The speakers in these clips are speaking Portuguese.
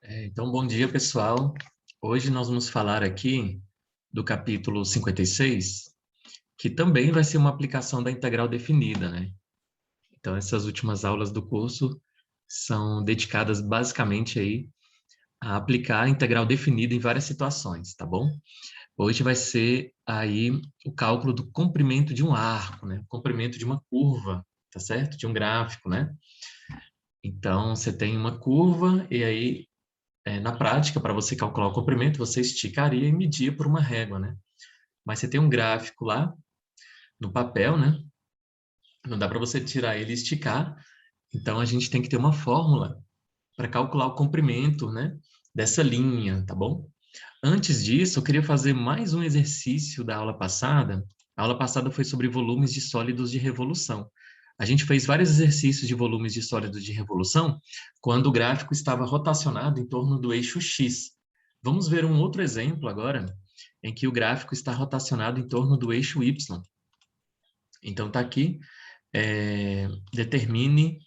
Então, bom dia, pessoal. Hoje nós vamos falar aqui do capítulo 56, que também vai ser uma aplicação da integral definida, né? Então, essas últimas aulas do curso são dedicadas basicamente aí a aplicar a integral definida em várias situações, tá bom? Hoje vai ser aí o cálculo do comprimento de um arco, né? O comprimento de uma curva, tá certo? De um gráfico, né? Então, você tem uma curva e aí na prática, para você calcular o comprimento, você esticaria e media por uma régua, né? Mas você tem um gráfico lá no papel, né? Não dá para você tirar ele e esticar. Então, a gente tem que ter uma fórmula para calcular o comprimento, né? Dessa linha, tá bom? Antes disso, eu queria fazer mais um exercício da aula passada. A aula passada foi sobre volumes de sólidos de revolução. A gente fez vários exercícios de volumes de sólidos de revolução quando o gráfico estava rotacionado em torno do eixo X. Vamos ver um outro exemplo agora, em que o gráfico está rotacionado em torno do eixo Y. Então, está aqui, determine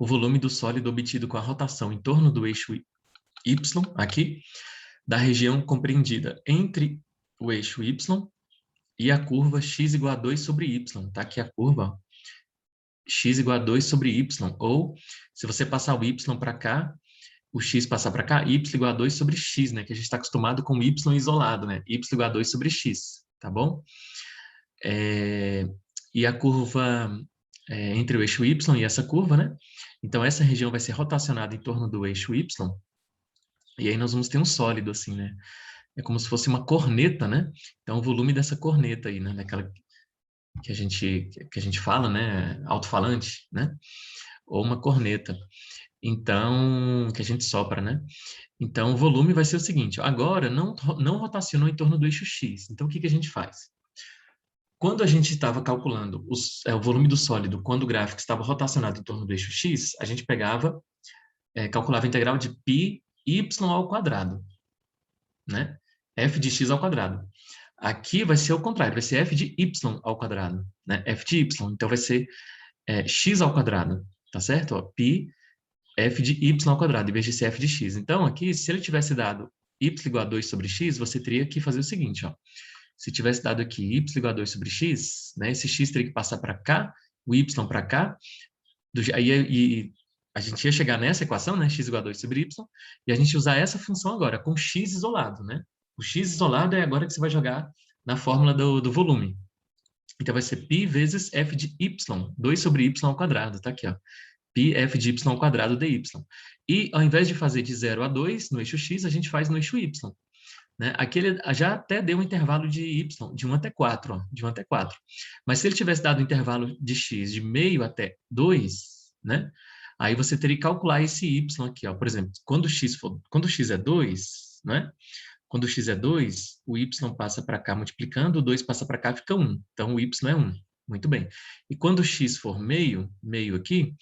o volume do sólido obtido com a rotação em torno do eixo Y, aqui, da região compreendida entre o eixo Y e a curva x igual a 2 sobre y. Tá aqui a curva, ó, x igual a 2 sobre y. Ou, se você passar o y para cá, o x passar para cá, y igual a 2 sobre x, né? Que a gente está acostumado com y isolado, né? Y igual a 2 sobre x, tá bom? E a curva entre o eixo y e essa curva, né? Então, essa região vai ser rotacionada em torno do eixo y, e aí nós vamos ter um sólido, assim, né? É como se fosse uma corneta, né? Então, o volume dessa corneta aí, né? Daquela que a gente fala, né? Alto-falante, né? Ou uma corneta. Então, que a gente sopra, né? Então, o volume vai ser o seguinte: agora não rotacionou em torno do eixo X. Então, o que a gente faz? Quando a gente estava calculando o volume do sólido, quando o gráfico estava rotacionado em torno do eixo X, a gente pegava, calculava a integral de π y ao quadrado, né? F de x ao quadrado. Aqui vai ser o contrário, vai ser f de y ao quadrado, né? F de y, então vai ser x ao quadrado, tá certo? Ó, π f de y ao quadrado, em vez de ser f de x. Então, aqui, se ele tivesse dado y igual a 2 sobre x, você teria que fazer o seguinte, ó. Se tivesse dado aqui y igual a 2 sobre x, né, esse x teria que passar para cá, o y para cá, aí a gente ia chegar nessa equação, né, x igual a 2 sobre y, e a gente usar essa função agora, com x isolado, né? O x isolado é agora que você vai jogar na fórmula do volume. Então, vai ser π vezes f de y, 2 sobre y ao quadrado, tá aqui, ó. Π f de y ao quadrado dy. E, ao invés de fazer de 0 a 2 no eixo x, a gente faz no eixo y. Né? Aqui ele já até deu um intervalo de y, de 1 até 4, ó, de 1 até 4. Mas se ele tivesse dado um intervalo de x de meio até 2, né? Aí você teria que calcular esse y aqui, ó. Por exemplo, quando x é 2, né? Quando x é 2, o y passa para cá multiplicando, o 2 passa para cá, fica 1. Então, o y é 1. Muito bem. E quando x for meio aqui,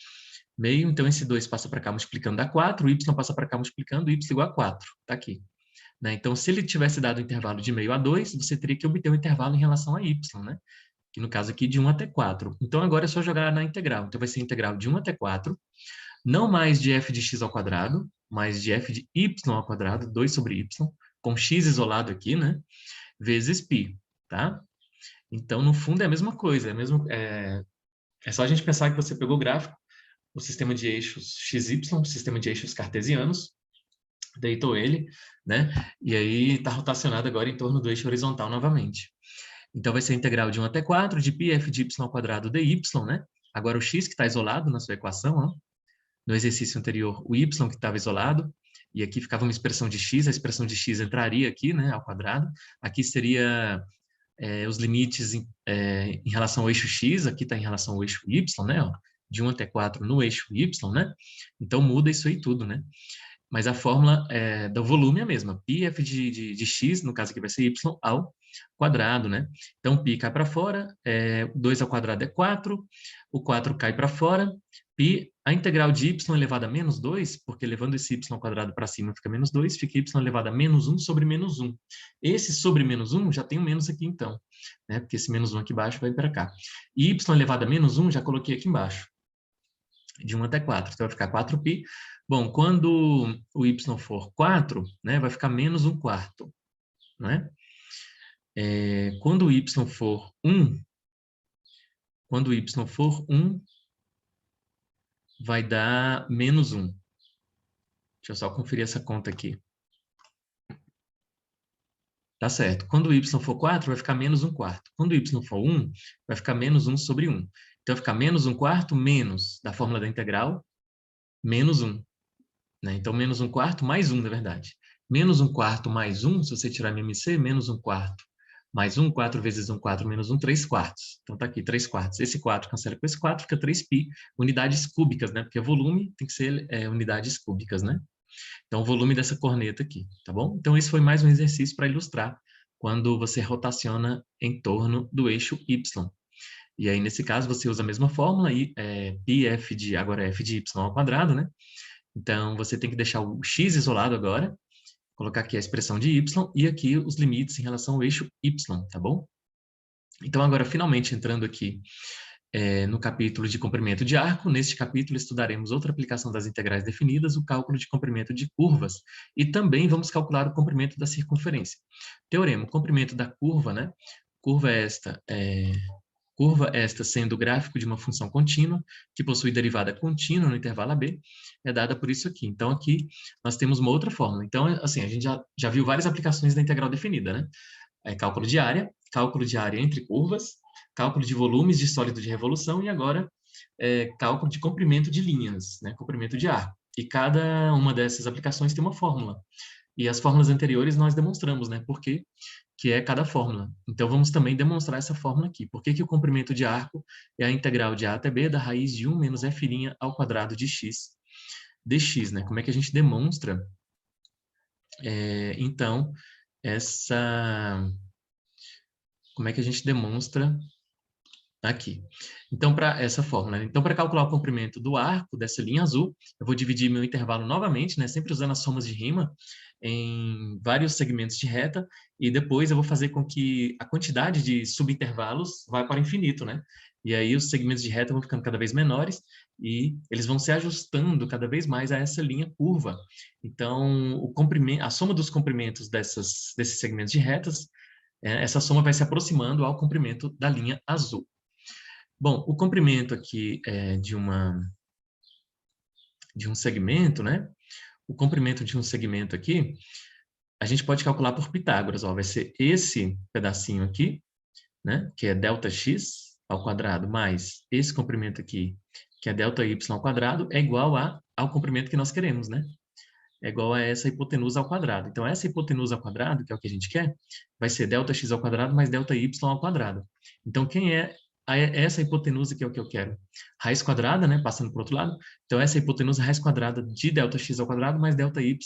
meio, então esse 2 passa para cá multiplicando, dá 4, o y passa para cá multiplicando, y igual a 4. Está aqui. Né? Então, se ele tivesse dado um intervalo de meio a 2, você teria que obter um intervalo em relação a y, né? Que no caso aqui de 1 até 4. Então, agora é só jogar na integral. Então, vai ser integral de 1 até 4, não mais de f de x ao quadrado, mas de f de y ao quadrado, 2 sobre y, com x isolado aqui, né? Vezes π, tá? Então, no fundo, é a mesma coisa. É só a gente pensar que você pegou o gráfico, o sistema de eixos XY, sistema de eixos cartesianos, deitou ele, né? E aí está rotacionado agora em torno do eixo horizontal novamente. Então, vai ser a integral de 1 até 4 de π f de y ao quadrado dy, né? Agora o x que está isolado na sua equação, ó. No exercício anterior, o y que estava isolado, e aqui ficava uma expressão de x, a expressão de x entraria aqui, né, ao quadrado. Aqui seria os limites em relação ao eixo x, aqui está em relação ao eixo y, né, ó, de 1 até 4 no eixo y, né? Então muda isso aí tudo, né? Mas a fórmula do volume é a mesma, πf de x, no caso aqui vai ser y ao quadrado, né? Então, π cai para fora, 2 ao quadrado é 4, o 4 cai para fora, π, a integral de y elevado a menos 2, porque levando esse y ao quadrado para cima fica menos 2, fica y elevado a menos 1 sobre menos 1. Esse sobre menos 1 já tem um menos aqui então, né? Porque esse menos 1 aqui embaixo vai para cá. E y elevado a menos 1 já coloquei aqui embaixo. de 1 até 4. Então, vai ficar 4π. Bom, quando o y for 4, né, vai ficar menos 1/4, né? Quando o y for 1, quando o y for 1, vai dar menos 1. Deixa eu só conferir essa conta aqui. Tá certo. Quando o y for 4, vai ficar menos 1/4. Quando o y for 1, vai ficar menos 1 sobre 1. Então, vai ficar menos 1/4 menos, da fórmula da integral, menos 1. Né? Então, menos 1/4 mais 1, na verdade. Menos 1/4 mais 1, se você tirar MMC, menos 1/4 mais 1, 4 vezes 1/4 menos 1, 3/4. Então, tá aqui, 3/4. Esse 4 cancela com esse 4, fica 3π, unidades cúbicas, né? Porque volume tem que ser unidades cúbicas, né? Então, o volume dessa corneta aqui, tá bom? Então, esse foi mais um exercício para ilustrar quando você rotaciona em torno do eixo Y. E aí, nesse caso, você usa a mesma fórmula, πf de, agora é f de y ao quadrado, né? Então, você tem que deixar o x isolado agora, colocar aqui a expressão de y e aqui os limites em relação ao eixo y, tá bom? Então, agora, finalmente, entrando aqui no capítulo de comprimento de arco, neste capítulo estudaremos outra aplicação das integrais definidas, o cálculo de comprimento de curvas, e também vamos calcular o comprimento da circunferência. Teorema, o comprimento da curva, né? Curva esta sendo o gráfico de uma função contínua, que possui derivada contínua no intervalo AB, é dada por isso aqui. Então, aqui nós temos uma outra fórmula. Então, assim, a gente já viu várias aplicações da integral definida, né? Cálculo de área entre curvas, cálculo de volumes de sólido de revolução e agora cálculo de comprimento de linhas, né? Comprimento de arco. E cada uma dessas aplicações tem uma fórmula. E as fórmulas anteriores nós demonstramos, né? Por que é cada fórmula. Então, vamos também demonstrar essa fórmula aqui. Por que o comprimento de arco é a integral de A até B da raiz de 1 menos f' ao quadrado de x dx, né? Como é que a gente demonstra, então, como é que a gente demonstra aqui? Então, para essa fórmula, então, para calcular o comprimento do arco dessa linha azul, eu vou dividir meu intervalo novamente, né? Sempre usando as somas de rima, em vários segmentos de reta, e depois eu vou fazer com que a quantidade de subintervalos vá para o infinito, né? E aí os segmentos de reta vão ficando cada vez menores e eles vão se ajustando cada vez mais a essa linha curva. Então, a soma dos comprimentos desses segmentos de retas, essa soma vai se aproximando ao comprimento da linha azul. Bom, o comprimento aqui de um segmento, né? O comprimento de um segmento aqui, a gente pode calcular por Pitágoras. Ó, vai ser esse pedacinho aqui, né, que é ΔX ao quadrado, mais esse comprimento aqui, que é ΔY ao quadrado, é igual ao comprimento que nós queremos, né? É igual a essa hipotenusa ao quadrado. Então, essa hipotenusa ao quadrado, que é o que a gente quer, vai ser ΔX ao quadrado mais ΔY ao quadrado. Então, quem é essa hipotenusa que é o que eu quero? Raiz quadrada, né, passando para o outro lado. Então, essa hipotenusa é raiz quadrada de ΔX ao quadrado mais ΔY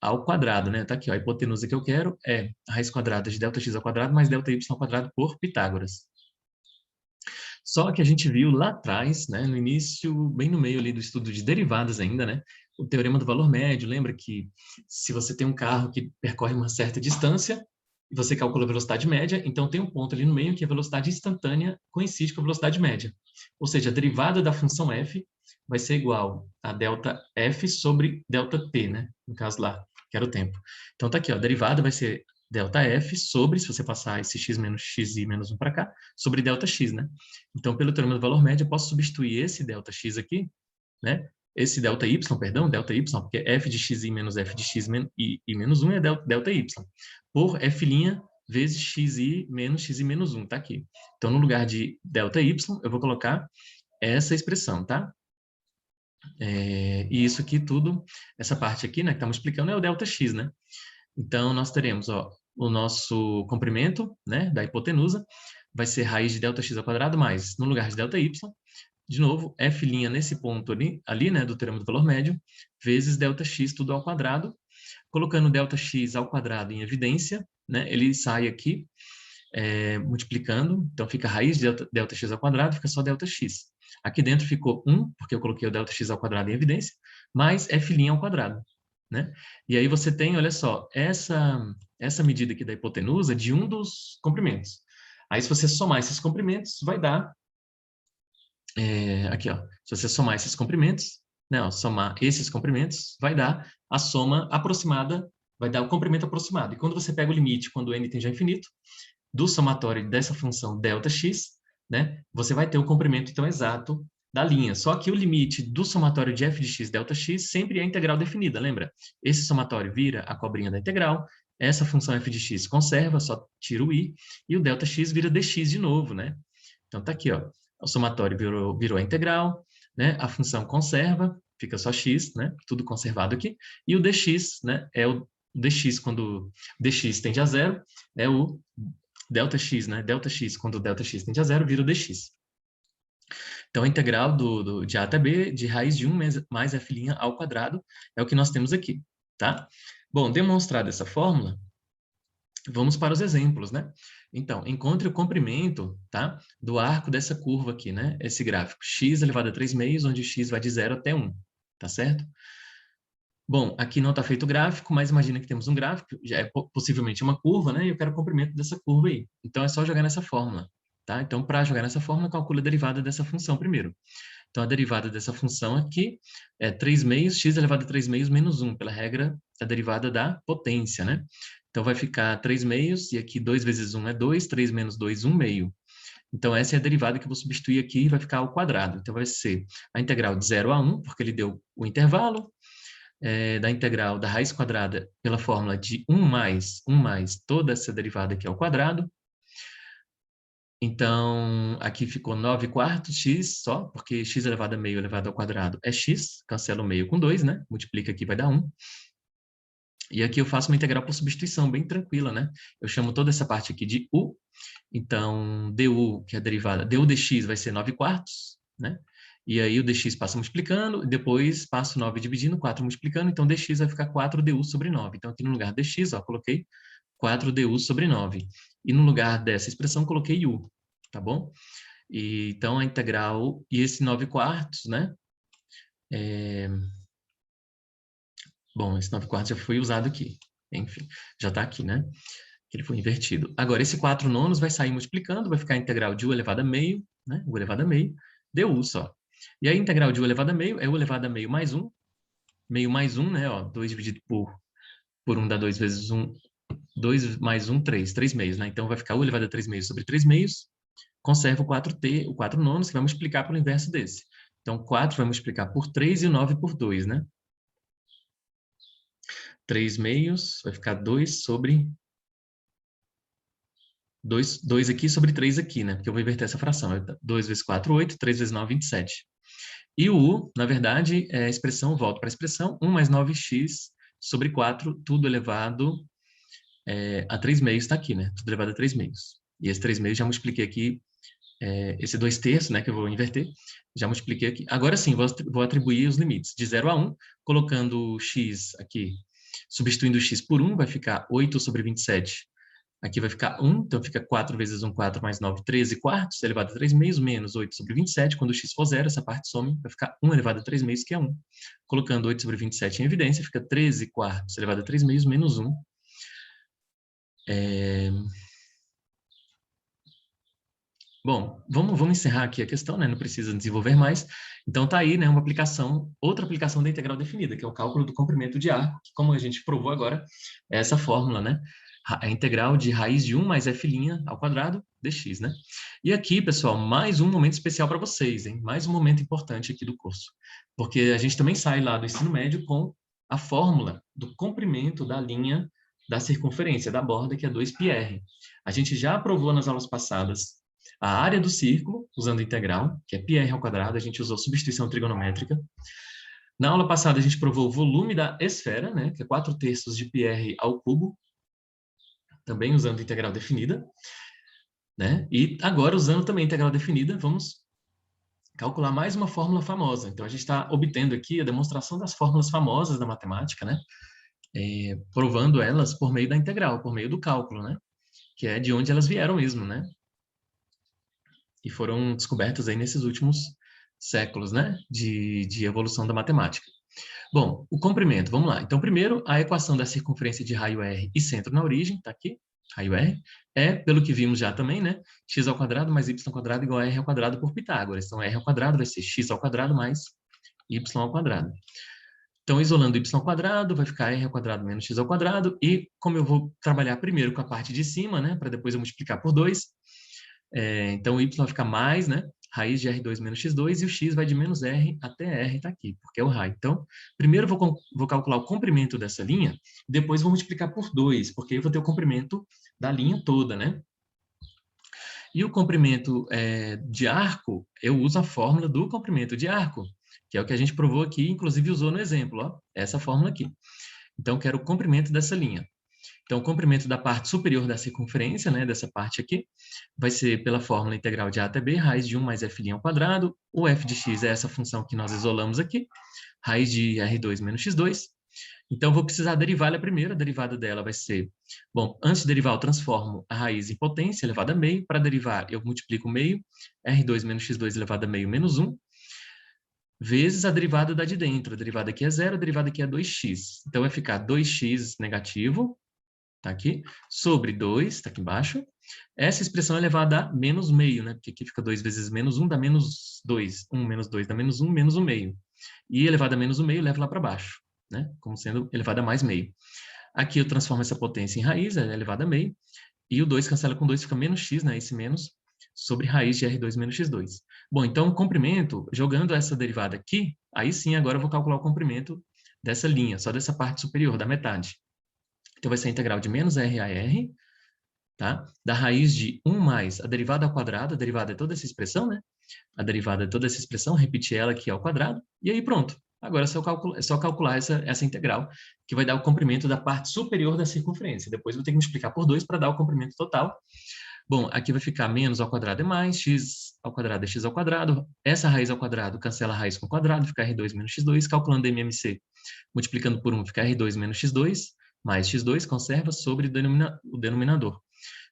ao quadrado, né? Tá aqui, ó, a hipotenusa que eu quero é a raiz quadrada de ΔX ao quadrado mais ΔY ao quadrado por Pitágoras. Só que a gente viu lá atrás, né, no início, bem no meio ali do estudo de derivadas ainda, né, o teorema do valor médio. Lembra que se você tem um carro que percorre uma certa distância, e você calcula a velocidade média, então tem um ponto ali no meio que a velocidade instantânea coincide com a velocidade média. Ou seja, a derivada da função f vai ser igual a ΔF sobre ΔT, né, no caso lá, que era o tempo. Então tá aqui, ó, a derivada vai ser ΔF sobre, se você passar esse x menos xi menos 1 para cá, sobre ΔX, né? Então, pelo teorema do valor médio, eu posso substituir esse ΔX aqui, né? Esse ΔY, perdão, ΔY, porque f de xi menos f de x e menos 1 é ΔY, por f' vezes xi menos 1, tá aqui. Então, no lugar de ΔY, eu vou colocar essa expressão, tá? E isso aqui tudo, essa parte aqui, né, que estamos explicando, é o ΔX, né? Então, nós teremos, ó, o nosso comprimento, né, da hipotenusa, vai ser raiz de ΔX ao quadrado mais, no lugar de ΔY, de novo, f' nesse ponto ali, né, do teorema do valor médio, vezes ΔX tudo ao quadrado. Colocando ΔX ao quadrado em evidência, né, ele sai aqui multiplicando, então fica raiz de ΔX ao quadrado, fica só ΔX. Aqui dentro ficou 1, porque eu coloquei o ΔX ao quadrado em evidência, mais f' ao quadrado. Né? E aí você tem, olha só, essa medida aqui da hipotenusa de um dos comprimentos. Aí, se você somar esses comprimentos, vai dar aqui, ó, se você somar esses comprimentos, né, ó, somar esses comprimentos, vai dar a soma aproximada, vai dar o comprimento aproximado. E quando você pega o limite, quando n tende a infinito, do somatório dessa função ΔX, né, você vai ter o comprimento, então, exato da linha. Só que o limite do somatório de f de x ΔX sempre é a integral definida, lembra? Esse somatório vira a cobrinha da integral, essa função f de x conserva, só tira o i, e o ΔX vira dx de novo, né? Então, tá aqui, ó. O somatório virou a integral, né? A função conserva, fica só x, né? Tudo conservado aqui. E o dx, né? É o dx quando dx tende a zero, é o ΔX, né? ΔX, quando o ΔX tende a zero, vira o dx. Então, a integral de a até b, de raiz de 1 mais f' ao quadrado, é o que nós temos aqui, tá? Bom, demonstrada essa fórmula, vamos para os exemplos, né? Então, encontre o comprimento, tá, do arco dessa curva aqui, né? Esse gráfico, x elevado a 3 meios, onde x vai de 0 até 1, tá certo? Bom, aqui não está feito o gráfico, mas imagina que temos um gráfico, já é possivelmente uma curva, né? E eu quero o comprimento dessa curva aí. Então, é só jogar nessa fórmula, tá? Então, para jogar nessa fórmula, calcula a derivada dessa função primeiro. Então, a derivada dessa função aqui é 3 meios, x elevado a 3 meios menos 1, pela regra da derivada da potência, né? Então, vai ficar 3 meios, e aqui 2 vezes 1 é 2, 3 menos 2, 1 meio. Então, essa é a derivada que eu vou substituir aqui e vai ficar ao quadrado. Então, vai ser a integral de 0 a 1, porque ele deu o intervalo, da integral da raiz quadrada pela fórmula de 1 mais toda essa derivada aqui ao quadrado. Então, aqui ficou 9 quartos x só, porque x elevado a meio elevado ao quadrado é x, cancela o meio com 2, né? Multiplica aqui, vai dar 1. E aqui eu faço uma integral por substituição, bem tranquila, né? Eu chamo toda essa parte aqui de u. Então, du, que é a derivada, du dx vai ser 9 quartos, né? E aí o dx passa multiplicando, depois passo 9 dividindo, 4 multiplicando, então dx vai ficar 4 du sobre 9. Então, aqui no lugar dx, ó, coloquei 4 du sobre 9. E no lugar dessa expressão, coloquei u, tá bom? E, então, a integral, e esse 9 quartos, né? Bom, esse 9 quartos já foi usado aqui. Enfim, já está aqui, né? Ele foi invertido. Agora, esse 4 nonos vai sair multiplicando, vai ficar a integral de u elevado a meio, né? U elevado a meio, du só. E a integral de u elevado a meio é u elevado a meio mais 1. Meio mais 1, né? Ó, 2 dividido por 1 dá 2 vezes 1. 2 mais 1, 3. 3 meios, né? Então, vai ficar u elevado a 3 meios sobre 3 meios. Conserva o 4t, o 4 nonos, que vai multiplicar pelo inverso desse. Então, 4 vai multiplicar por 3 e o 9 por 2, né? 3 meios vai ficar 2 sobre 2 aqui sobre 3 aqui, né? Porque eu vou inverter essa fração. 2 vezes 4, 8. 3 vezes 9, 27. E o u, na verdade, é a expressão, volto para a expressão, 1 mais 9x sobre 4, tudo elevado a 3 meios está aqui, né? Tudo elevado a 3 meios. E esse 3 meios já multipliquei aqui, esse 2 terços, né? Que eu vou inverter, já multipliquei aqui. Agora sim, vou atribuir os limites. De 0 a 1, colocando x aqui, substituindo x por 1, vai ficar 8 sobre 27. Aqui vai ficar 1, então fica 4 vezes 1, 4 mais 9, 13 quartos, elevado a 3 meios, menos 8 sobre 27. Quando o x for 0, essa parte some, vai ficar 1 elevado a 3 meios, que é 1. Colocando 8 sobre 27 em evidência, fica 13 quartos, elevado a 3 meios, menos 1. Bom, vamos encerrar aqui a questão, né? Não precisa desenvolver mais. Então, tá aí, né, uma aplicação, outra aplicação da integral definida, que é o cálculo do comprimento de arco, que, como a gente provou agora, é essa fórmula, né? A integral de raiz de 1 mais f' ao quadrado dx, né? E aqui, pessoal, mais um momento especial para vocês, hein? Mais um momento importante aqui do curso. Porque a gente também sai lá do ensino médio com a fórmula do comprimento da linha da circunferência da borda, que é 2πr. A gente já provou nas aulas passadas a área do círculo, usando integral, que é πr ao quadrado, a gente usou substituição trigonométrica. Na aula passada, a gente provou o volume da esfera, né, que é 4 terços de πr ao cubo, também usando integral definida. Né? E agora, usando também integral definida, vamos calcular mais uma fórmula famosa. Então, a gente está obtendo aqui a demonstração das fórmulas famosas da matemática, né? Provando elas por meio da integral, por meio do cálculo, né? Que é de onde elas vieram mesmo, né? E foram descobertas aí nesses últimos séculos, né? De evolução da matemática. Bom, o comprimento, vamos lá. Então, primeiro, a equação da circunferência de raio R e centro na origem, está aqui. Aí o R é, pelo que vimos já também, né? X ao quadrado mais y ao quadrado igual a R ao quadrado por Pitágoras. Então, R ao quadrado vai ser X ao quadrado mais Y ao quadrado. Então, isolando y ao quadrado, vai ficar R ao quadrado menos X ao quadrado. E como eu vou trabalhar primeiro com a parte de cima, né? Para depois eu multiplicar por 2. Então, o y vai ficar mais, né? Raiz de R2 menos X2, e o x vai de menos R até R, está aqui, porque é o raio. Então, primeiro eu vou calcular o comprimento dessa linha, depois vou multiplicar por 2, porque aí eu vou ter o comprimento da linha toda, né? E o comprimento de arco, eu uso a fórmula do comprimento de arco, que é o que a gente provou aqui, inclusive usou no exemplo, ó, essa fórmula aqui. Então, eu quero o comprimento dessa linha. Então, o comprimento da parte superior da circunferência, né, dessa parte aqui, vai ser pela fórmula integral de a até b, raiz de 1 mais f' ao quadrado. O f de x é essa função que nós isolamos aqui, raiz de r2 menos x2. Então, eu vou precisar derivar ela primeiro. A derivada dela vai ser... Bom, antes de derivar, eu transformo a raiz em potência elevada a meio. Para derivar, eu multiplico meio, r2 menos x2 elevado a meio menos 1, vezes a derivada da de dentro. A derivada aqui é 0, a derivada aqui é 2x. Então, vai ficar 2x negativo, tá aqui, sobre 2, tá aqui embaixo. Essa expressão é elevada a menos meio, né? Porque aqui fica 2 vezes menos 1 dá menos 2. 1 menos 2 dá menos 1, menos 1 meio. E elevado a menos 1 meio leva lá para baixo, né? Como sendo elevado a mais meio. Aqui eu transformo essa potência em raiz, é elevada a meio. E o 2 cancela com 2, fica menos x, né? Esse menos sobre raiz de R2 menos x2. Bom, então o comprimento, jogando essa derivada aqui, aí sim agora eu vou calcular o comprimento dessa linha, só dessa parte superior, da metade. Então, vai ser a integral de menos R a R, tá? Da raiz de 1 mais a derivada ao quadrado. A derivada é toda essa expressão, né? A derivada é toda essa expressão, repetir ela aqui ao quadrado, e aí pronto. Agora é só calcular essa integral, que vai dar o comprimento da parte superior da circunferência. Depois eu vou ter que multiplicar por 2 para dar o comprimento total. Bom, aqui vai ficar menos ao quadrado é mais, x ao quadrado é x ao quadrado. Essa raiz ao quadrado cancela a raiz com o quadrado, fica R2 menos x2. Calculando MMC, multiplicando por 1, fica R2 menos x2, mais x2, conserva sobre o denominador.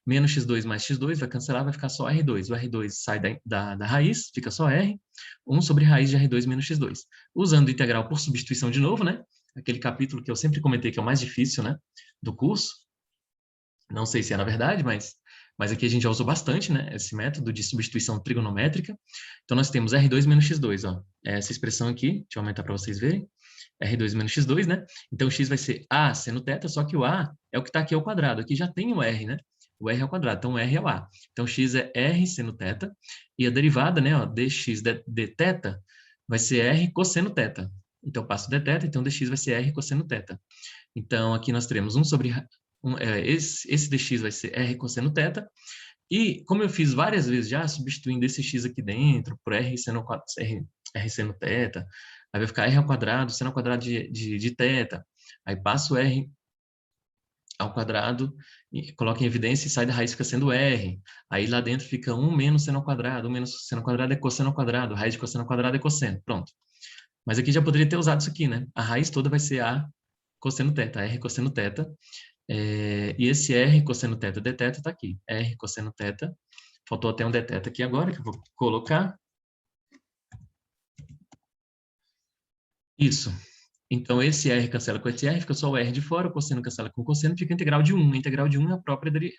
Menos x2 mais x2, vai cancelar, vai ficar só R2. O R2 sai da raiz, fica só R. 1 sobre raiz de R2 menos x2. Usando o integral por substituição de novo, né? Aquele capítulo que eu sempre comentei que é o mais difícil, né? Do curso. Não sei se é na verdade, mas aqui a gente já usou bastante, né? Esse método de substituição trigonométrica. Então, nós temos R2 menos x2, ó. Essa expressão aqui, deixa eu aumentar para vocês verem. R2 menos x2, né? Então, x vai ser A seno θ, só que o A é o que está aqui ao quadrado. Aqui já tem o R, né? O R ao quadrado, então o R é o A. Então, x é R seno θ, e a derivada, né, ó, dx dθ vai ser R cosseno θ. Então, eu passo dθ, então dx vai ser R cosseno θ. Então, aqui nós teremos 1 sobre... esse dx vai ser R cosseno θ. E, como eu fiz várias vezes já, substituindo esse x aqui dentro por R seno θ, aí vai ficar R ao quadrado, seno ao quadrado de θ. Aí passo R ao quadrado, e coloco em evidência e sai da raiz, fica sendo R. Aí lá dentro fica 1 menos seno ao quadrado. 1 menos seno ao quadrado é cosseno ao quadrado. Raiz de cosseno ao quadrado é cosseno. Pronto. Mas aqui já poderia ter usado isso aqui, né? A raiz toda vai ser A cosseno θ, R cosseno θ. E esse R cosseno θ dθ está aqui. R cosseno θ. Faltou até um dθ aqui agora, que eu vou colocar. Isso. Então, esse R cancela com esse R, fica só o R de fora, o cosseno cancela com o cosseno, fica a integral de 1. A integral de 1 é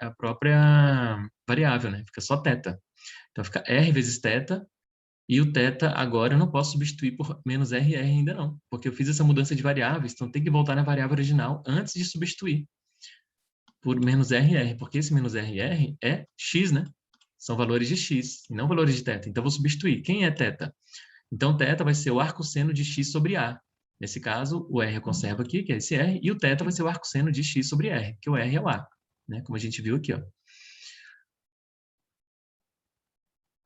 a própria variável, né? Fica só θ. Então, fica R vezes θ, e o θ agora eu não posso substituir por menos RR ainda não, porque eu fiz essa mudança de variáveis, então tem que voltar na variável original antes de substituir por menos RR, porque esse menos RR é x, né? São valores de x, e não valores de θ. Então, eu vou substituir. Quem é θ? Então, θ vai ser o arcosseno de x sobre A. Nesse caso, o R eu conservo aqui, que é esse R, e o θ vai ser o arcosseno de x sobre R, que o R é o A, né? Como a gente viu aqui, ó.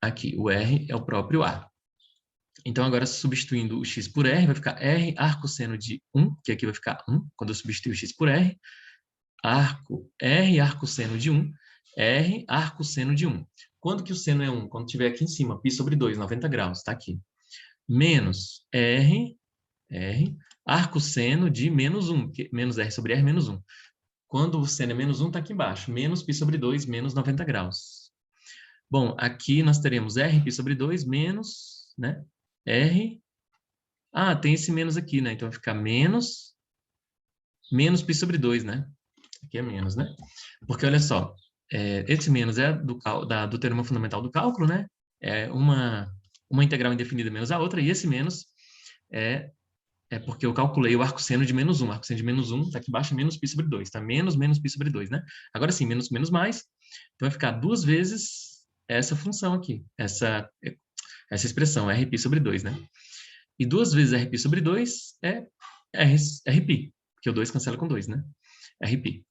Aqui, o R é o próprio A. Então, agora, substituindo o x por R, vai ficar R arcosseno de 1, que aqui vai ficar 1, quando eu substituir o x por R. R arcosseno de 1, R arcosseno de 1. Quando que o seno é 1? Quando estiver aqui em cima, π sobre 2, 90 graus, está aqui. Menos R arcosseno de menos 1, menos R sobre R, menos 1. Quando o seno é menos 1, está aqui embaixo. Menos π sobre 2, menos 90 graus. Bom, aqui nós teremos R π sobre 2, menos, né? R... tem esse menos aqui, né? Então, vai ficar menos π sobre 2, né? Aqui é menos, né? Porque, olha só, esse menos é do teorema fundamental do cálculo, né? É uma integral indefinida menos a outra, e esse menos é, é porque eu calculei o arcosseno de menos 1. O arcosseno de menos 1 está aqui embaixo, menos π sobre 2. Está menos π sobre 2, né? Agora sim, menos menos mais. Então vai ficar duas vezes essa função aqui. Essa expressão, rπ sobre 2, né? E duas vezes rπ sobre 2 é rπ, porque o 2 cancela com 2, né? Rπ,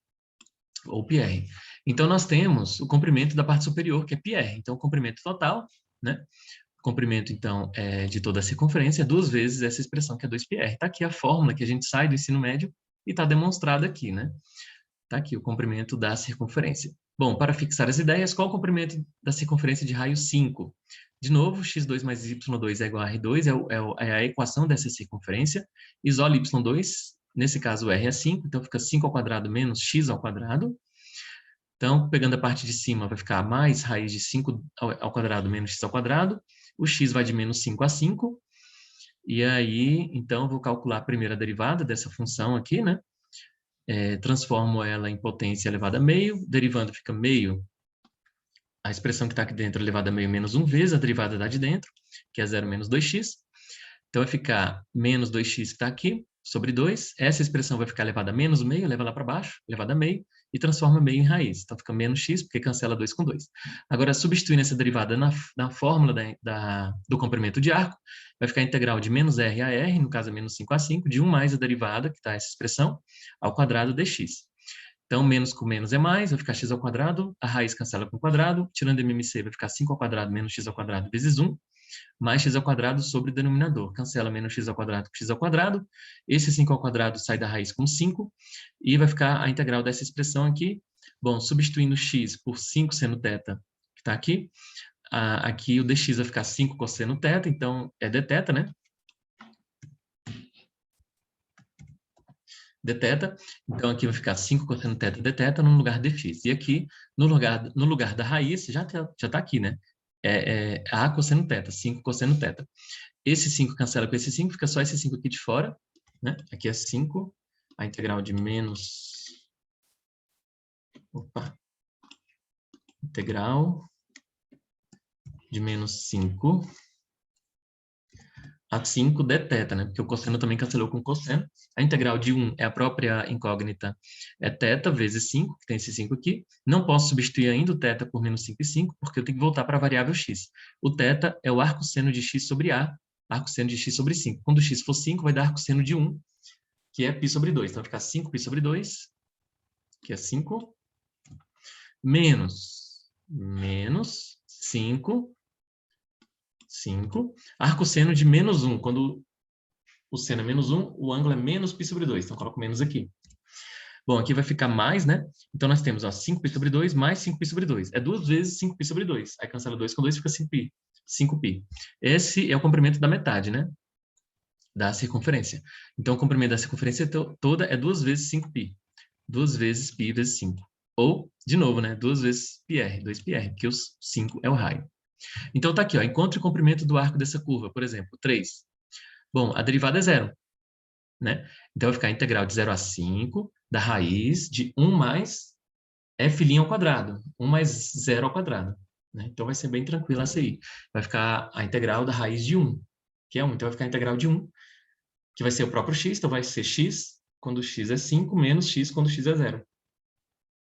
ou πr. Então, nós temos o comprimento da parte superior, que é πr. Então, o comprimento total, né? O comprimento, então, de toda a circunferência é duas vezes essa expressão, que é 2πr. Está aqui a fórmula que a gente sai do ensino médio e está demonstrada aqui, né? Está aqui o comprimento da circunferência. Bom, para fixar as ideias, qual o comprimento da circunferência de raio 5? De novo, x2 mais y2 é igual a r2, é a equação dessa circunferência. Isole y2, nesse caso r é 5, então fica 5 ao quadrado menos x ao quadrado. Então, pegando a parte de cima, vai ficar mais raiz de 5 ao quadrado menos x ao quadrado. O x vai de menos 5 a 5. E aí, então, eu vou calcular a primeira derivada dessa função aqui, né? Transformo ela em potência elevada a meio, derivando fica meio, a expressão que está aqui dentro elevada a meio menos 1 vezes a derivada da de dentro, que é 0 menos 2x. Então vai ficar menos 2x que está aqui, sobre 2. Essa expressão vai ficar elevada a menos meio, leva lá para baixo, elevada a meio, e transforma meio em raiz. Então fica menos x, porque cancela 2 com 2. Agora, substituindo essa derivada na fórmula do comprimento de arco, vai ficar a integral de menos r a r, no caso é menos 5 a 5, de 1 mais a derivada, que está essa expressão, ao quadrado dx. Então, menos com menos é mais, vai ficar x ao quadrado, a raiz cancela com o quadrado, tirando MMC vai ficar 5 ao quadrado menos x ao quadrado vezes 1, mais x ao quadrado sobre o denominador. Cancela menos x ao quadrado com x ao quadrado. Esse 5 ao quadrado sai da raiz com 5. E vai ficar a integral dessa expressão aqui. Bom, substituindo x por 5 seno θ, que está aqui. Aqui o dx vai ficar 5 cosseno θ, então é dθ, né? dθ. Então aqui vai ficar 5 cosseno θ dθ no lugar de dx. E aqui, no lugar da raiz, já está aqui, né? A cosseno θ, 5 cosseno θ. Esse 5 cancela com esse 5, fica só esse 5 aqui de fora, né? Aqui é 5, a integral de menos... Integral de menos 5 a 5 dθ, né? Porque o cosseno também cancelou com o cosseno. A integral de 1 é a própria incógnita, é θ vezes 5, que tem esse 5 aqui. Não posso substituir ainda o θ por menos 5 e 5, porque eu tenho que voltar para a variável x. O θ é o arcosseno de x sobre a, arcosseno de x sobre 5. Quando x for 5, vai dar arcosseno de 1, que é π sobre 2. Então, vai ficar 5π sobre 2, que é 5, menos 5, arcosseno de menos 1. Quando o seno é menos 1, o ângulo é menos π sobre 2. Então, coloco menos aqui. Bom, aqui vai ficar mais, né? Então, nós temos 5π sobre 2 mais 5π sobre 2. É duas vezes 5π sobre 2. Aí, cancela 2 com 2, fica 5π. 5π. Esse é o comprimento da metade, né? Da circunferência. Então, o comprimento da circunferência toda é 2 vezes 5π. 2 vezes π vezes 5. Ou, de novo, né? 2 vezes πr, 2πr, porque o 5 é o raio. Então, tá aqui, ó. Encontre o comprimento do arco dessa curva, por exemplo, 3. Bom, a derivada é 0, né? Então, vai ficar a integral de 0 a 5 da raiz de 1 mais f' ao quadrado. 1 mais 0 ao quadrado. Né? Então, vai ser bem tranquilo essa aí. Vai ficar a integral da raiz de 1, que é 1. Então, vai ficar a integral de 1, que vai ser o próprio x. Então, vai ser x quando x é 5, menos x quando x é 0.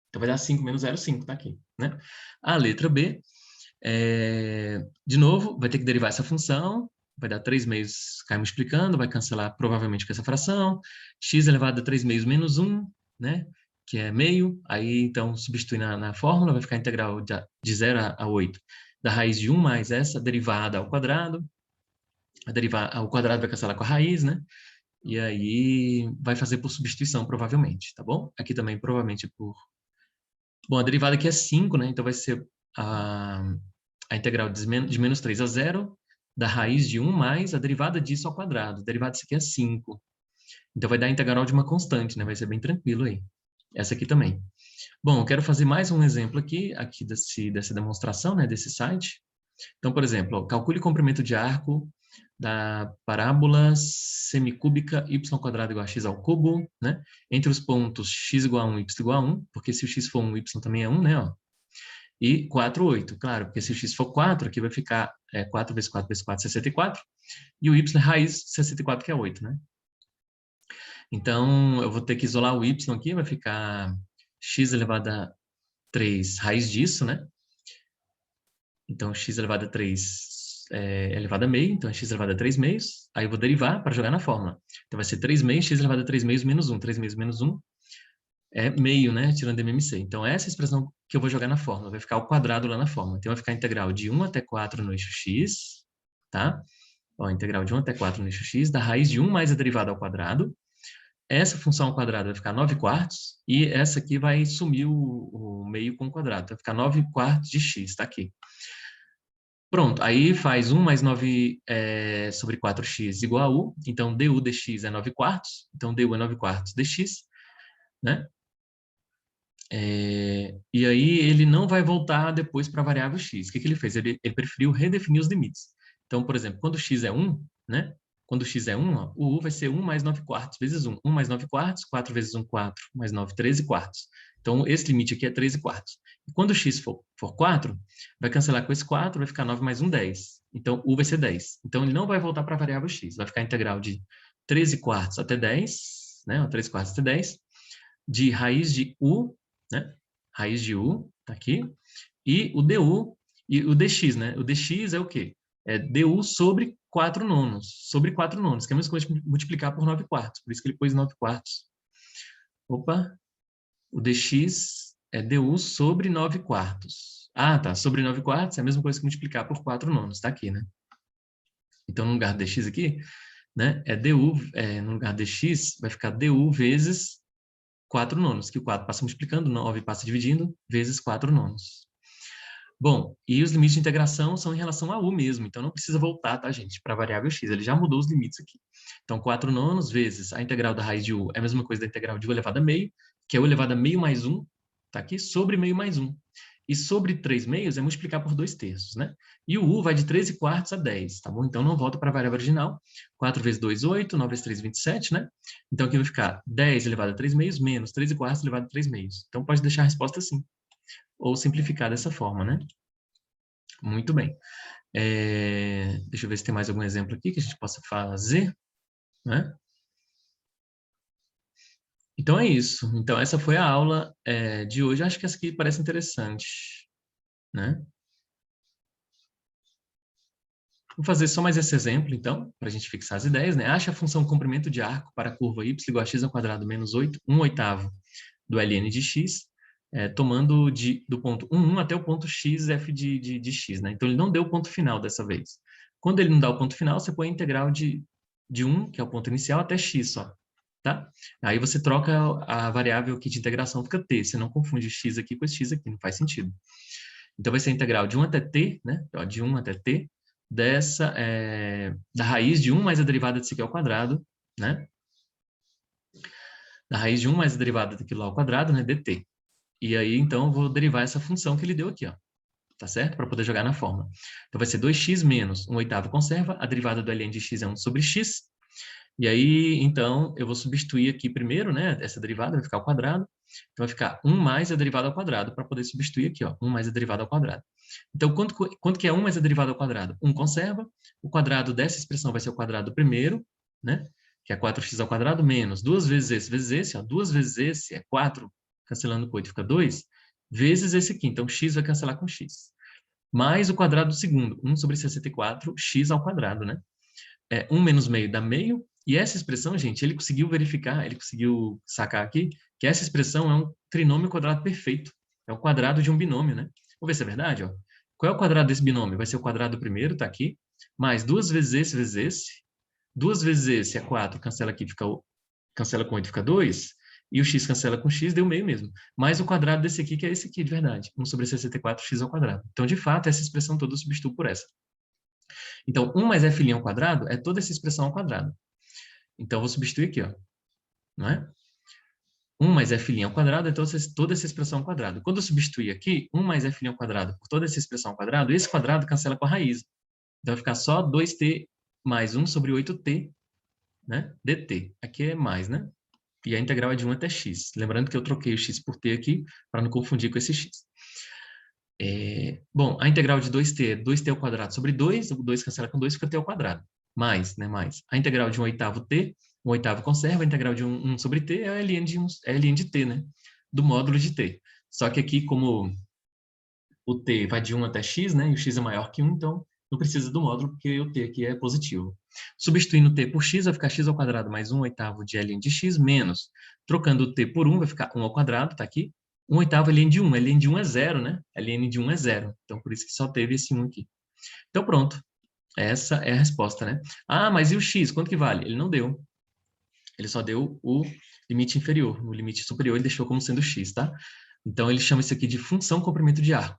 Então, vai dar 5 menos 0, 5, tá aqui. Né? A letra B, de novo, vai ter que derivar essa função. Vai dar 3 meios, cai multiplicando, vai cancelar provavelmente com essa fração. X elevado a 3 meios menos 1, né? Que é meio. Aí, então, substitui na fórmula, vai ficar a integral de 0 a 8 da raiz de 1 mais essa derivada ao quadrado. O quadrado vai cancelar com a raiz, né? E aí vai fazer por substituição, provavelmente, tá bom? Aqui também, provavelmente, por... Bom, a derivada aqui é 5, né? Então vai ser a integral de menos 3 a 0 da raiz de 1 mais a derivada disso ao quadrado. A derivada disso aqui é 5. Então vai dar a integral de uma constante, né? Vai ser bem tranquilo aí. Essa aqui também. Bom, eu quero fazer mais um exemplo aqui dessa demonstração, né? Desse site. Então, por exemplo, ó, calcule o comprimento de arco da parábola semicúbica y² igual a x ao cubo, né? Entre os pontos x igual a 1 e y igual a 1, porque se o x for 1, o y também é 1, né? Ó. E 4, 8, claro, porque se o x for 4, aqui vai ficar 4 vezes 4 vezes 4, 64, e o y raiz 64, que é 8, né? Então, eu vou ter que isolar o y aqui, vai ficar x elevado a 3 raiz disso, né? Então, x elevado a 3 é elevado a meio, então é x elevado a 3 meios. Aí eu vou derivar para jogar na fórmula. Então, vai ser 3 meios, x elevado a 3 meios menos 1. 3 meios menos 1 é meio, né? Tirando MMC. Então, essa expressão que eu vou jogar na fórmula. Vai ficar ao quadrado lá na fórmula. Então, vai ficar a integral de 1 até 4 no eixo x, tá? Ó, a integral de 1 até 4 no eixo x, da raiz de 1 mais a derivada ao quadrado. Essa função ao quadrado vai ficar 9 quartos, e essa aqui vai sumir o meio com o quadrado. Vai ficar 9 quartos de x, tá aqui. Pronto, aí faz 1 mais 9 sobre 4x igual a u, então du dx é 9 quartos, então du é 9 quartos dx, né? E aí ele não vai voltar depois para a variável x. O que ele fez? Ele preferiu redefinir os limites. Então, por exemplo, quando x é 1, né? Quando x é 1, ó, o u vai ser 1 mais 9 quartos vezes 1. 1 mais 9 quartos, 4 vezes 1, 4, mais 9, 13 quartos. Então, esse limite aqui é 13 quartos. E quando x for 4, vai cancelar com esse 4, vai ficar 9 mais 1, 10. Então, u vai ser 10. Então, ele não vai voltar para a variável x. Vai ficar a integral de 13 quartos até 10, né? 13 quartos até 10, de raiz de u, né? Raiz de u, tá aqui. E o du, e o dx, né? O dx é o quê? É du sobre 4 nonos. Sobre 4 nonos, que é a mesma coisa de multiplicar por 9 quartos. Por isso que ele pôs 9 quartos. Opa! O dx é du sobre 9 quartos. Ah, tá. Sobre 9 quartos é a mesma coisa que multiplicar por 4 nonos. Tá aqui, né? Então, no lugar de dx aqui, né? Du, no lugar de x, vai ficar du vezes 4 nonos, que o 4 passa multiplicando, 9 passa dividindo, vezes 4 nonos. Bom, e os limites de integração são em relação a u mesmo, então não precisa voltar, tá, gente, para a variável x, ele já mudou os limites aqui. Então, 4 nonos vezes a integral da raiz de u é a mesma coisa da integral de u elevado a meio, que é u elevado a meio mais 1, tá aqui, sobre meio mais 1. E sobre 3 meios é multiplicar por 2 terços, né? E o u vai de 13 quartos a 10, tá bom? Então, não volta para a variável original. 4 vezes 2, 8, 9 vezes 3, 27, né? Então, aqui vai ficar 10 elevado a 3 meios menos 13 quartos elevado a 3 meios. Então, pode deixar a resposta assim. Ou simplificar dessa forma, né? Muito bem. Deixa eu ver se tem mais algum exemplo aqui que a gente possa fazer, né? Então, é isso. Então, essa foi a aula de hoje. Acho que essa aqui parece interessante, né? Vou fazer só mais esse exemplo, então, para a gente fixar as ideias, né? Acha a função comprimento de arco para a curva y igual a x ao quadrado menos 8, 1/8 do ln de x, tomando do ponto 1 até o ponto x, f de x, né? Então, ele não deu o ponto final dessa vez. Quando ele não dá o ponto final, você põe a integral de 1, que é o ponto inicial, até x só, tá? Aí você troca a variável aqui de integração, fica t. Você não confunde x aqui com esse x aqui, não faz sentido. Então, vai ser a integral de 1 até t, né? De 1 até t, da raiz de 1 mais a derivada disso aqui ao quadrado, né? Da raiz de 1 mais a derivada daquilo ao quadrado, né? dt. E aí, então, eu vou derivar essa função que ele deu aqui, ó. Tá certo? Para poder jogar na fórmula. Então, vai ser 2x menos 1/8 conserva, a derivada do ln de x é 1 sobre x. E aí, então, eu vou substituir aqui primeiro, né? Essa derivada vai ficar ao quadrado. Então, vai ficar 1 mais a derivada ao quadrado, para poder substituir aqui, ó. 1 mais a derivada ao quadrado. Então, quanto que é 1 mais a derivada ao quadrado? 1 conserva. O quadrado dessa expressão vai ser o quadrado primeiro, né? Que é 4x ao quadrado, menos 2 vezes esse, ó. 2 vezes esse é 4, cancelando com 8 fica 2, vezes esse aqui. Então, x vai cancelar com x. Mais o quadrado do segundo, 1 sobre 64, x ao quadrado, né? 1 menos meio dá meio. E essa expressão, gente, ele conseguiu verificar, ele conseguiu sacar aqui, que essa expressão é um trinômio quadrado perfeito. É o quadrado de um binômio, né? Vamos ver se é verdade, ó. Qual é o quadrado desse binômio? Vai ser o quadrado primeiro, tá aqui, mais 2 vezes esse vezes esse. 2 vezes esse é 4, cancela aqui, cancela com 8, fica 2. E o x cancela com x, deu meio mesmo. Mais o quadrado desse aqui, que é esse aqui, de verdade. 1 sobre 64x ao quadrado. Então, de fato, essa expressão toda eu substituo por essa. Então, 1 mais f' ao quadrado é toda essa expressão ao quadrado. Então, eu vou substituir aqui, ó. Não é? 1 mais f' ao quadrado é toda essa expressão ao quadrado. Quando eu substituir aqui, 1 mais f' ao quadrado por toda essa expressão ao quadrado, esse quadrado cancela com a raiz. Então, vai ficar só 2t mais 1 sobre 8t, né, dt. Aqui é mais, né? E a integral é de 1 até x. Lembrando que eu troquei o x por t aqui, para não confundir com esse x. Bom, a integral de 2t é 2t ao quadrado sobre 2, o 2 cancela com 2, fica t ao quadrado. Mais, né, mais. A integral de 1/8 t, 1/8 conserva, a integral de 1 sobre t é ln de t, né? Do módulo de t. Só que aqui, como o t vai de 1 até x, né? E o x é maior que 1, então não precisa do módulo, porque o t aqui é positivo. Substituindo t por x, vai ficar x ao quadrado mais 1/8 de ln de x, menos. Trocando o t por 1, vai ficar 1 ao quadrado, tá aqui. 1/8 ln de 1. ln de 1 é 0, né? ln de 1 é 0. Então, por isso que só teve esse 1 aqui. Então, pronto. Essa é a resposta, né? Ah, mas e o x? Quanto que vale? Ele não deu. Ele só deu o limite inferior. O limite superior ele deixou como sendo x, tá? Então, ele chama isso aqui de função comprimento de arco,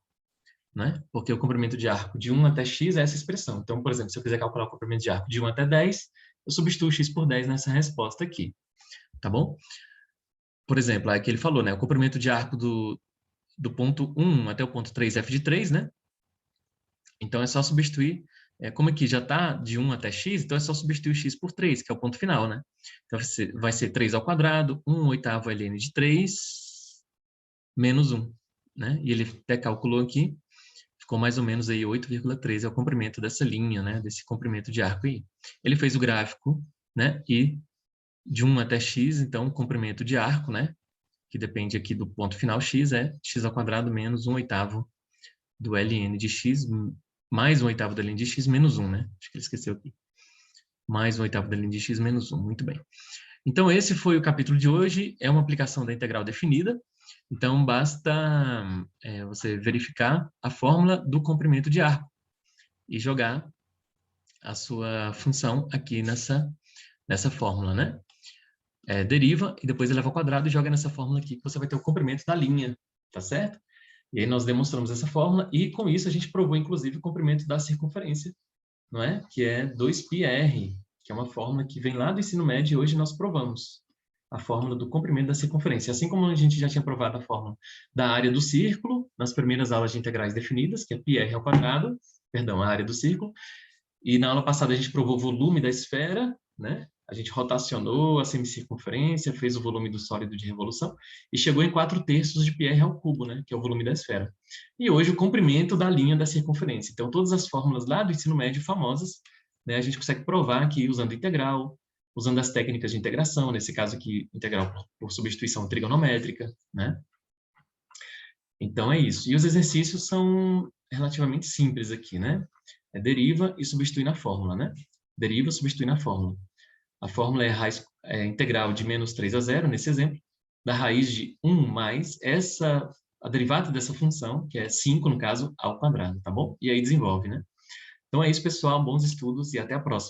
né? Porque o comprimento de arco de 1 até x é essa expressão. Então, por exemplo, se eu quiser calcular o comprimento de arco de 1 até 10, eu substituo x por 10 nessa resposta aqui, tá bom? Por exemplo, aqui ele falou, né? O comprimento de arco do ponto 1 até o ponto 3, f de 3, né? Então, é só substituir, como aqui já está de 1 até x, então é só substituir x por 3, que é o ponto final, né? Então, vai ser 3 ao quadrado, 1/8 ln de 3, menos 1, né? E ele até calculou aqui, ficou mais ou menos aí 8,13 é o comprimento dessa linha, né? Desse comprimento de arco aí. Ele fez o gráfico, né? E de 1 até x, então, o comprimento de arco, né? Que depende aqui do ponto final x, é x ao quadrado menos 1/8 do ln de x, mais 1/8 do ln de x, menos 1, né? Acho que ele esqueceu aqui. Mais 1/8 do ln de x, menos 1. Muito bem. Então, esse foi o capítulo de hoje. É uma aplicação da integral definida. Então, basta você verificar a fórmula do comprimento de arco e jogar a sua função aqui nessa fórmula, né? Deriva e depois eleva ao quadrado e joga nessa fórmula aqui que você vai ter o comprimento da linha, tá certo? E aí nós demonstramos essa fórmula e com isso a gente provou inclusive o comprimento da circunferência, não é? Que é 2πr, que é uma fórmula que vem lá do ensino médio e hoje nós provamos a fórmula do comprimento da circunferência. Assim como a gente já tinha provado a fórmula da área do círculo nas primeiras aulas de integrais definidas, que é πr ao quadrado, perdão, a área do círculo, e na aula passada a gente provou o volume da esfera, né? A gente rotacionou a semicircunferência, fez o volume do sólido de revolução e chegou em 4/3 de πr ao cubo, né? Que é o volume da esfera. E hoje o comprimento da linha da circunferência. Então, todas as fórmulas lá do ensino médio famosas, né? A gente consegue provar aqui usando integral, usando as técnicas de integração, nesse caso aqui, integral por substituição trigonométrica, né? Então, é isso. E os exercícios são relativamente simples aqui, né? Deriva e substitui na fórmula, né? Deriva, substitui na fórmula. A fórmula é integral de menos 3 a 0, nesse exemplo, da raiz de 1 mais a derivada dessa função, que é 5, no caso, ao quadrado, tá bom? E aí desenvolve, né? Então é isso, pessoal. Bons estudos e até a próxima.